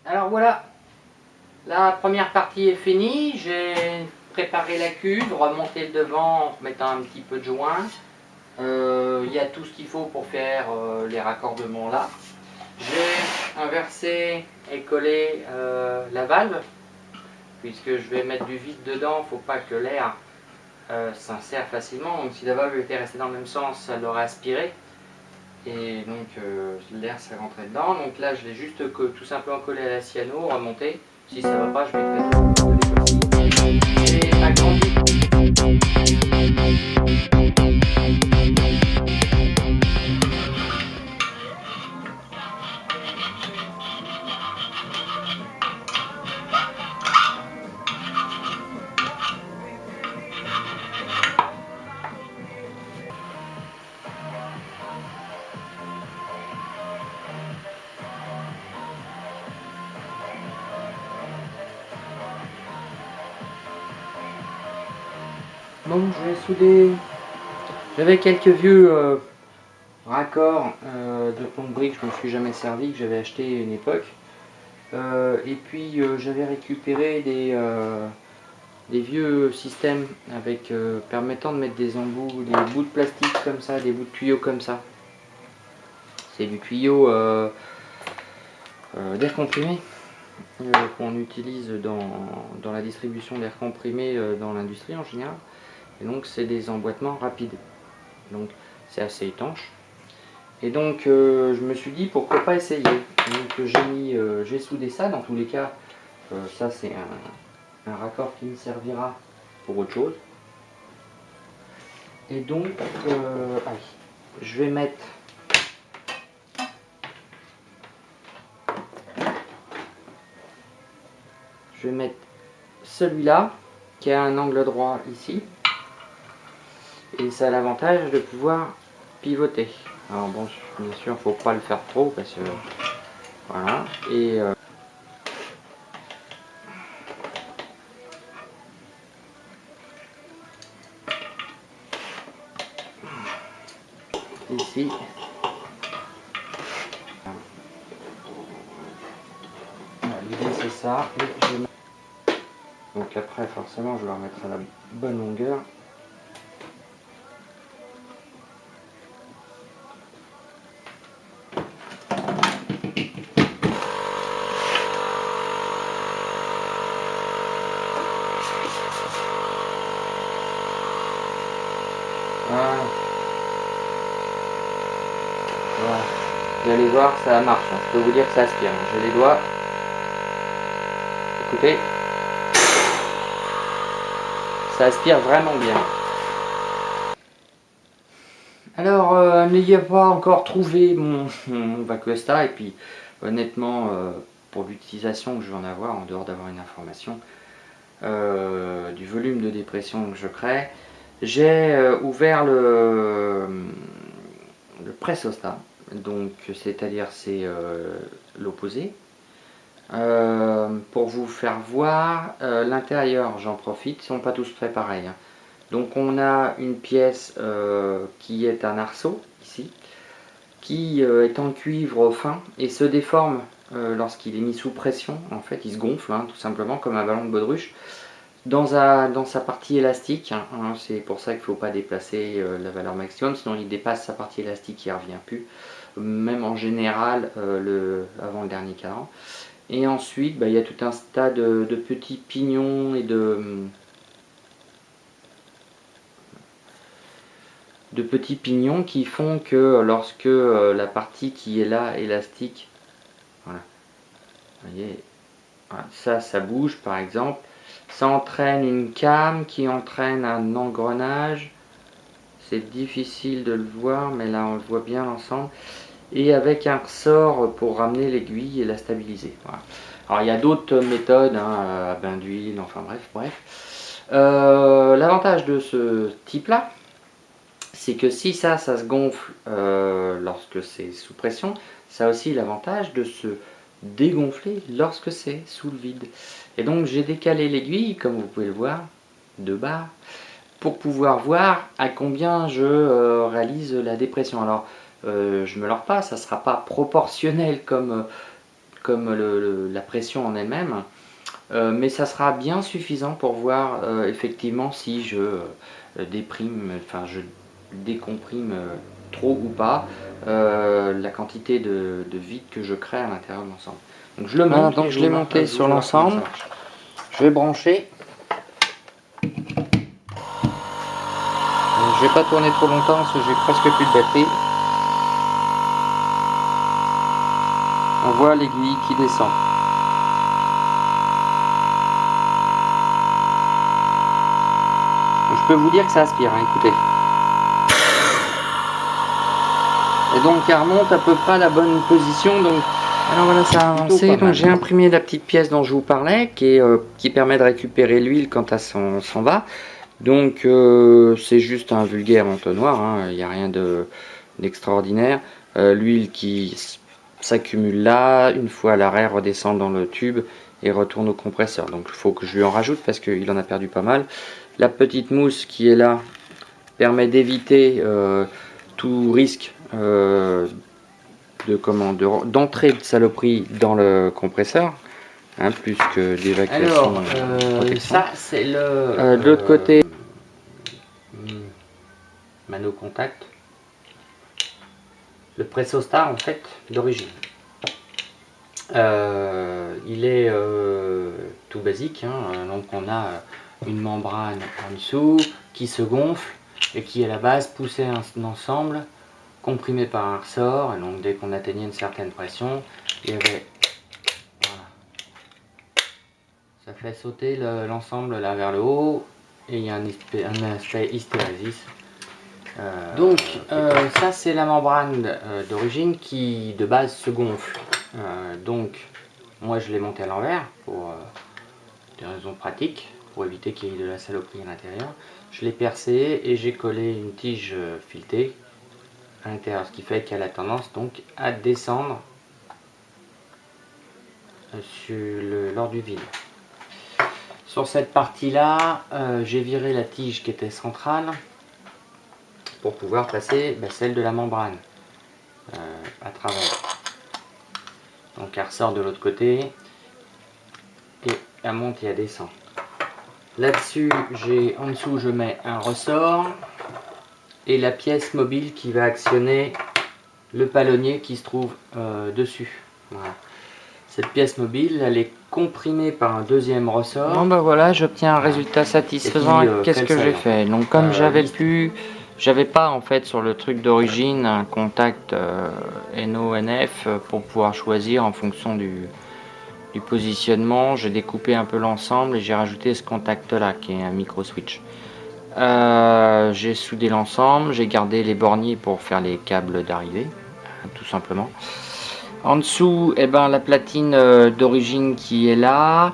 Alors voilà, la première partie est finie. J'ai préparé la cuve, remonté le devant en mettant un petit peu de joint. Il y a tout ce qu'il faut pour faire les raccordements là. J'ai inversé et collé la valve, puisque je vais mettre du vide dedans. Il ne faut pas que l'air s'insère facilement. Donc si la valve était restée dans le même sens, ça l'aurait aspiré. Et donc l'air s'est rentré dedans. Donc là je l'ai juste tout simplement collé à la cyano, remonté. Si ça va pas, je mettrai de l'époxy. J'ai agrandi. Bon, je vais souder. J'avais quelques vieux raccords de pont de briques, je ne me suis jamais servi, que j'avais acheté à une époque. Et puis j'avais récupéré des vieux systèmes avec permettant de mettre des embouts, des bouts de plastique comme ça, des bouts de tuyaux comme ça. C'est du tuyau d'air comprimé qu'on utilise dans la distribution d'air comprimé dans l'industrie en général. Et donc c'est des emboîtements rapides. Donc c'est assez étanche. Et donc je me suis dit pourquoi pas essayer. Donc j'ai soudé ça. Dans tous les cas, ça c'est un raccord qui me servira pour autre chose. Et donc allez, je vais mettre celui-là qui a un angle droit ici. Et ça a l'avantage de pouvoir pivoter. Alors bon, bien sûr, faut pas le faire trop parce que voilà. Et ici, l'idée c'est ça. Donc après, forcément, je vais remettre à la bonne longueur. Voilà. Voilà. Vous allez voir, ça marche. Je peux vous dire que ça aspire. J'ai les doigts. Écoutez. Ça aspire vraiment bien. Alors, n'ayez pas encore trouvé mon Vacuesta. Et puis, honnêtement, pour l'utilisation que je vais en avoir, en dehors d'avoir une information, du volume de dépression que je crée, j'ai ouvert le pressostat, donc c'est-à-dire c'est l'opposé, pour vous faire voir l'intérieur. J'en profite, ils sont pas tous très pareils, hein. Donc on a une pièce qui est un arceau ici, qui est en cuivre fin et se déforme lorsqu'il est mis sous pression. En fait il se gonfle, hein, tout simplement comme un ballon de baudruche dans sa partie élastique, hein. C'est pour ça qu'il ne faut pas déplacer la valeur maximum, sinon il dépasse sa partie élastique, il ne revient plus, même en général avant le dernier cadran. Et ensuite il y a tout un tas de petits pignons et de petits pignons qui font que lorsque la partie qui est là, élastique, voilà, vous voyez, voilà, ça bouge par exemple, ça entraîne une came qui entraîne un engrenage. C'est difficile de le voir, mais là on le voit bien l'ensemble. Et avec un ressort pour ramener l'aiguille et la stabiliser. Voilà. Alors il y a d'autres méthodes, hein, à bain d'huile, enfin bref. L'avantage de ce type-là, c'est que si ça se gonfle lorsque c'est sous pression, ça a aussi l'avantage de se dégonfler lorsque c'est sous le vide. Et donc j'ai décalé l'aiguille, comme vous pouvez le voir, de bas, pour pouvoir voir à combien je réalise la dépression. Alors je me leurre pas, ça ne sera pas proportionnel comme comme la pression en elle-même, mais ça sera bien suffisant pour voir effectivement si je déprime, enfin je décomprime trop ou pas la quantité de vide que je crée à l'intérieur de l'ensemble. Donc je le monte, donc je l'ai monté sur l'ensemble. Je vais brancher. Je vais pas tourner trop longtemps parce que j'ai presque plus de batterie. On voit l'aiguille qui descend. Je peux vous dire que ça aspire, hein, écoutez. Et donc elle remonte à peu près à la bonne position. Donc alors voilà, ça a avancé. Donc j'ai imprimé la petite pièce dont je vous parlais, qui permet de récupérer l'huile quand elle s'en va. Donc c'est juste un vulgaire entonnoir, hein, il n'y a rien d'extraordinaire. L'huile qui s'accumule là, une fois à l'arrêt, redescend dans le tube et retourne au compresseur. Donc il faut que je lui en rajoute parce qu'il en a perdu pas mal. La petite mousse qui est là permet d'éviter tout risque d'entrée de saloperie dans le compresseur. Hein, plus que d'évacuation. Alors, ça c'est de l'autre côté, mano contact, le Pressostar en fait d'origine. Il est tout basique, hein, donc on a une membrane en dessous qui se gonfle et qui à la base poussait un ensemble comprimé par un ressort, et donc dès qu'on atteignait une certaine pression, il y avait ça fait sauter l'ensemble là vers le haut et il y a un aspect hystérésis. Donc ça c'est la membrane d'origine qui de base se gonfle. Donc moi je l'ai monté à l'envers pour des raisons pratiques, pour éviter qu'il y ait de la saloperie à l'intérieur. Je l'ai percé et j'ai collé une tige filetée à l'intérieur, ce qui fait qu'elle a tendance donc à descendre lors du vide. Sur cette partie là, j'ai viré la tige qui était centrale pour pouvoir passer celle de la membrane à travers. Donc elle ressort de l'autre côté et elle monte et elle descend. Là-dessus, en dessous je mets un ressort et la pièce mobile qui va actionner le palonnier qui se trouve dessus. Voilà. Cette pièce mobile, elle est comprimée par un deuxième ressort. Bon ben voilà, j'obtiens un résultat satisfaisant. Qu'est-ce que j'ai fait? Donc comme j'avais pas en fait sur le truc d'origine un contact NO-NF pour pouvoir choisir en fonction du positionnement, j'ai découpé un peu l'ensemble et j'ai rajouté ce contact là qui est un micro switch. J'ai soudé l'ensemble, j'ai gardé les borniers pour faire les câbles d'arrivée, tout simplement. En dessous, la platine d'origine qui est là.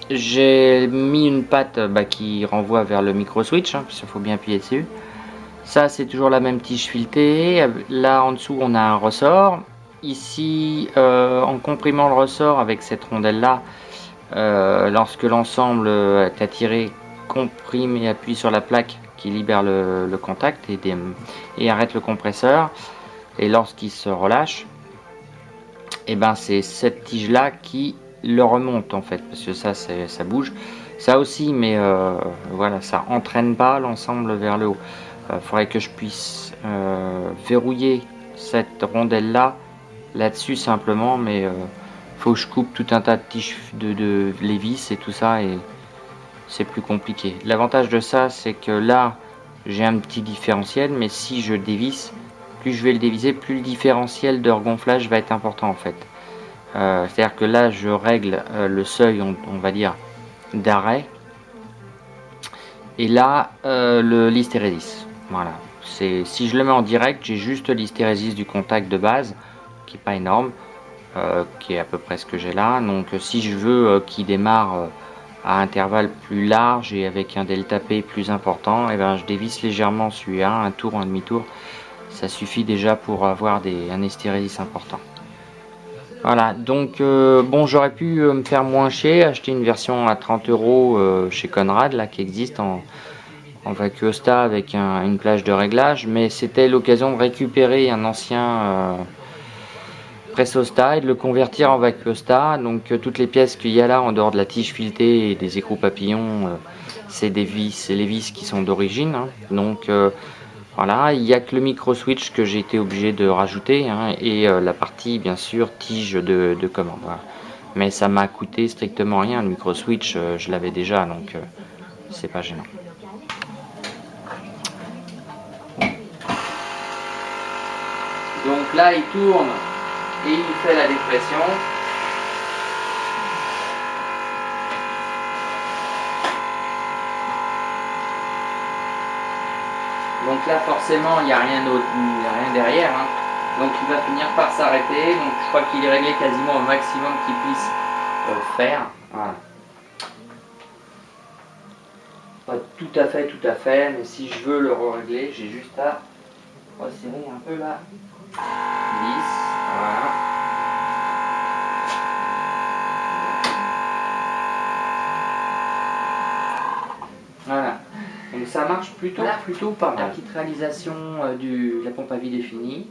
J'ai mis une patte qui renvoie vers le micro switch, parce qu'il faut bien appuyer dessus. Ça, c'est toujours la même tige filetée. Là, en dessous, on a un ressort. Ici, en comprimant le ressort avec cette rondelle là, lorsque l'ensemble est attiré, comprime et appuie sur la plaque qui libère le contact et arrête le compresseur. Et lorsqu'il se relâche, c'est cette tige là qui le remonte en fait, parce que ça bouge, ça aussi, mais voilà, ça entraîne pas l'ensemble vers le haut. Faudrait que je puisse verrouiller cette rondelle là-dessus simplement, mais faut que je coupe tout un tas de tiges de les vis et tout ça, et c'est plus compliqué. L'avantage de ça, c'est que là j'ai un petit différentiel, mais si je dévisse, plus je vais le dévisser, plus le différentiel de regonflage va être important en fait. C'est-à-dire que là je règle le seuil, on va dire, d'arrêt, et là l'hystérésis. Voilà. Si je le mets en direct, j'ai juste l'hystérésis du contact de base qui est pas énorme, qui est à peu près ce que j'ai là. Donc si je veux qu'il démarre à intervalle plus large et avec un delta P plus important, je dévisse légèrement celui-là, un tour, un demi-tour. Ça suffit déjà pour avoir un hystérésis important. Voilà, donc bon, j'aurais pu me faire moins chier, acheter une version à 30 € chez Conrad là, qui existe en vacuostat avec une plage de réglage, mais c'était l'occasion de récupérer un ancien pressostat et de le convertir en vacuostat. Donc toutes les pièces qu'il y a là en dehors de la tige filetée et des écrous papillons, c'est les vis qui sont d'origine, hein. Donc voilà, il n'y a que le micro switch que j'ai été obligé de rajouter, hein, et la partie bien sûr tige de commande. Voilà. Mais ça m'a coûté strictement rien, le micro switch je l'avais déjà, donc c'est pas gênant. Donc là il tourne et il fait la dépression. Donc là forcément il n'y a rien d'autre, il n'y a rien derrière, hein. Donc il va finir par s'arrêter. Donc je crois qu'il est réglé quasiment au maximum qu'il puisse faire. Voilà. Pas tout à fait, mais si je veux le régler, j'ai juste à resserrer un peu la vis. Voilà. Voilà. Donc ça marche plutôt pas mal. La petite réalisation de la pompe à vide est finie.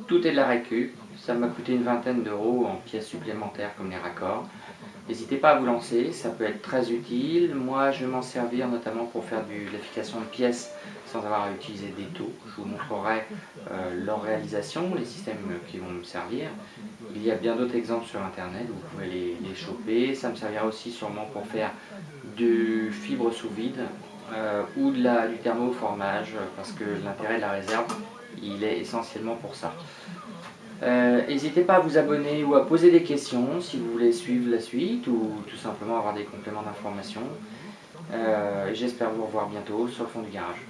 Tout est de la récup. Ça m'a coûté une vingtaine d'euros en pièces supplémentaires comme les raccords. N'hésitez pas à vous lancer, ça peut être très utile. Moi, je vais m'en servir notamment pour faire de l'application de pièces sans avoir à utiliser d'étau. Je vous montrerai leur réalisation, les systèmes qui vont me servir. Il y a bien d'autres exemples sur internet, vous pouvez les choper. Ça me servira aussi sûrement pour faire du fibre sous vide ou du thermoformage, parce que l'intérêt de la réserve, il est essentiellement pour ça. N'hésitez pas à vous abonner ou à poser des questions si vous voulez suivre la suite ou tout simplement avoir des compléments d'information. J'espère vous revoir bientôt sur le fond du garage.